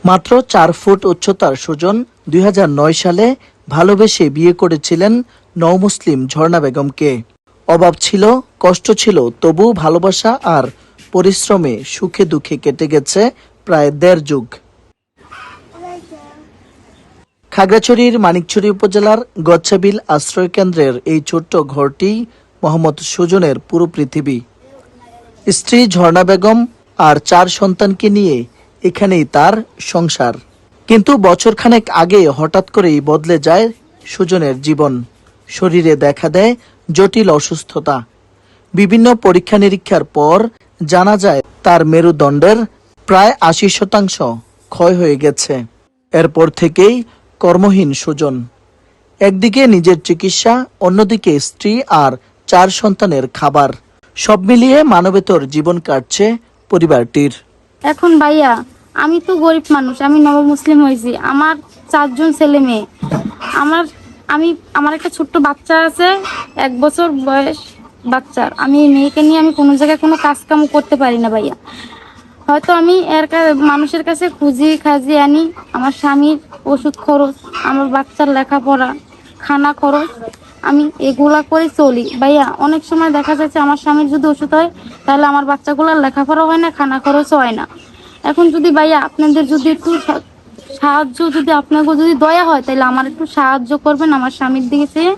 মাত্র 4 ফুট উচ্চতার সুজন 2009 সালে ভালোবেসে বিয়ে করেছিলেন নও-মুসলিম ঝর্ণা বেগমকে। অভাব ছিল, কষ্ট ছিল, তবু ভালোবাসা আর পরিশ্রমে সুখে দুঃখে কেটে গেছে প্রায় 1.5 যুগ। খাগড়াছড়ির মানিকছড়ি উপজেলার গচ্ছাবিল আশ্রয় কেন্দ্রের এই ছোট্ট ঘরটি মোহাম্মদ সুজনের পুরো পৃথিবী। স্ত্রী ঝর্ণা বেগম আর 4 সন্তানকে নিয়ে এখানেই তার সংসার। কিন্তু বছরখানেক আগে হঠাৎ করেই বদলে যায় সুজনের জীবন। শরীরে দেখা দেয় জটিল অসুস্থতা। বিভিন্ন পরীক্ষা নিরীক্ষার পর জানা যায় তার মেরুদণ্ডের প্রায় 80% ক্ষয় হয়ে গেছে। এরপর থেকেই কর্মহীন সুজন। একদিকে নিজের চিকিৎসা, অন্যদিকে স্ত্রী আর 4 সন্তানের খাবার, সব মিলিয়ে মানবেতর জীবন কাটছে পরিবারটির। এখন ভাইয়া আমি তো গরিব মানুষ, আমি নবমুসলিম হয়েছি, আমার 4 জন ছেলে মেয়ে, আমার একটা ছোট্ট বাচ্চা আছে, 1 বছর বয়স বাচ্চার। আমি এই মেয়েকে নিয়ে আমি কোনো জায়গায় কোনো কাজ কাম করতে পারি না ভাইয়া। হয়তো আমি মানুষের কাছে খুঁজি খাজি আনি, আমার স্বামীর ওষুধ খরচ, আমার বাচ্চার লেখাপড়া, খানা খরচ, আমি এগুলা করে চলি ভাইয়া। অনেক সময় দেখা যাচ্ছে আমার স্বামীর যদি ওষুধ হয় তাহলে আমার বাচ্চাগুলোর লেখাপড়া হয় না, খানা খরচও হয় না। এখন যদি ভাইয়া আপনাদের যদি একটু সাহায্য, যদি আপনাকে যদি দয়া হয় তাহলে আমার একটু সাহায্য করবেন আমার স্বামীর দিকে চেয়ে।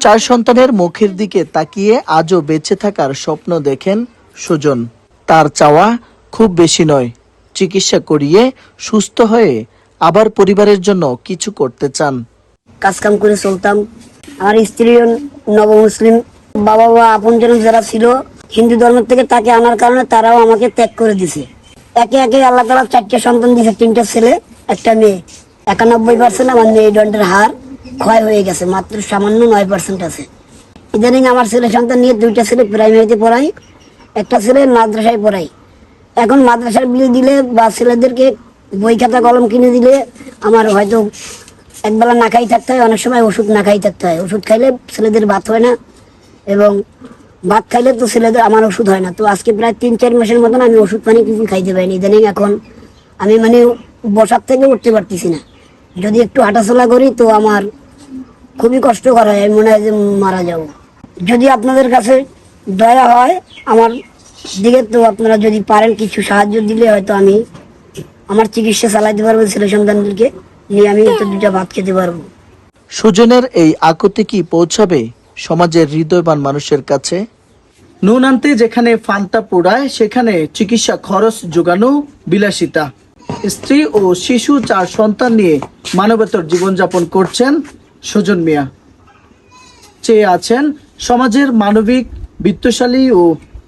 4 সন্তানের মুখের দিকে তাকিয়ে আজও বেঁচে থাকার স্বপ্ন দেখেন সুজন। তার চাওয়া খুব বেশি নয়, চিকিৎসা করিয়ে সুস্থ হয়ে আবার পরিবারের জন্য কিছু করতে চান। কাজকাম করে চলতাম। আমার স্ত্রী নবমুসলিম, বাবা বা আপনজন যারা ছিল হিন্দু ধর্ম থেকে, তাকে আনার কারণে তারাও আমাকে ত্যাগ করে দিছে। একে একে আল্লাহ তাআলা 4টে সন্তান দিয়েছে, 3টা ছেলে 1টা মেয়ে। 91% আমার মেরুদণ্ডের হাড় ক্ষয় হয়ে গেছে, মাত্র সামান্য 9% আছে। ইদানিং আমার ছেলে সন্তান নিয়ে 2টা ছেলে প্রাইমারিতে পড়াই, একটা ছেলে মাদ্রাসায় পড়াই। এখন মাদ্রাসার বিল দিলে বা ছেলেদেরকে বই খাতা কলম কিনে দিলে আমার হয়তো একবেলা না খাই থাকতে হয়, অনেক সময় ওষুধ না খাই থাকতে হয়। ওষুধ খাইলে ছেলেদের ভাত হয় না, এবং ভাত খাইলে তো ছেলেদের আমার ওষুধ হয় না। তো আজকে প্রায় 3-4 মাসের মতন আমি ওষুধ পানি কিছু খাইতে পারিনি। ইদানিং এখন আমি বসার থেকে উঠতে পারতেছি না। যদি একটু হাঁটাচলা করি তো আমার খুবই কষ্টকর হয়, আমি মনে হয় যে মারা যাব। যদি আপনাদের কাছে দয়া হয় আমার দিকে, তো আপনারা যদি পারেন কিছু সাহায্য দিলে হয়তো আমি আমার চিকিৎসা চালাইতে পারবো, ছেলে সন্তানদেরকে নিয়ে আমি তো 2টা ভাত খেতে পারবো। সুজনের এই আকুতি কি পৌঁছাবে সমাজের হৃদয়বান মানুষের কাছে? নুন আনতে যেখানে ফান্তা পোড়ায়, সেখানে চিকিৎসা খরচ যোগানো বিলাসিতা। স্ত্রী ও শিশু 4 সন্তান নিয়ে মানবেতর জীবনযাপন করছেন সুজন মিয়া। চেয়ে আছেন সমাজের মানবিক, বিত্তশালী ও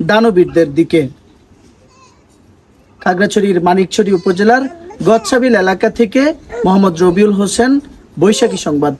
দানবীরদের দিকে। খাগড়াছড়ির মানিকছড়ি উপজেলার গচ্ছাবিল এলাকা থেকে মোহাম্মদ রবিউল হোসেন, বৈশাখী সংবাদ।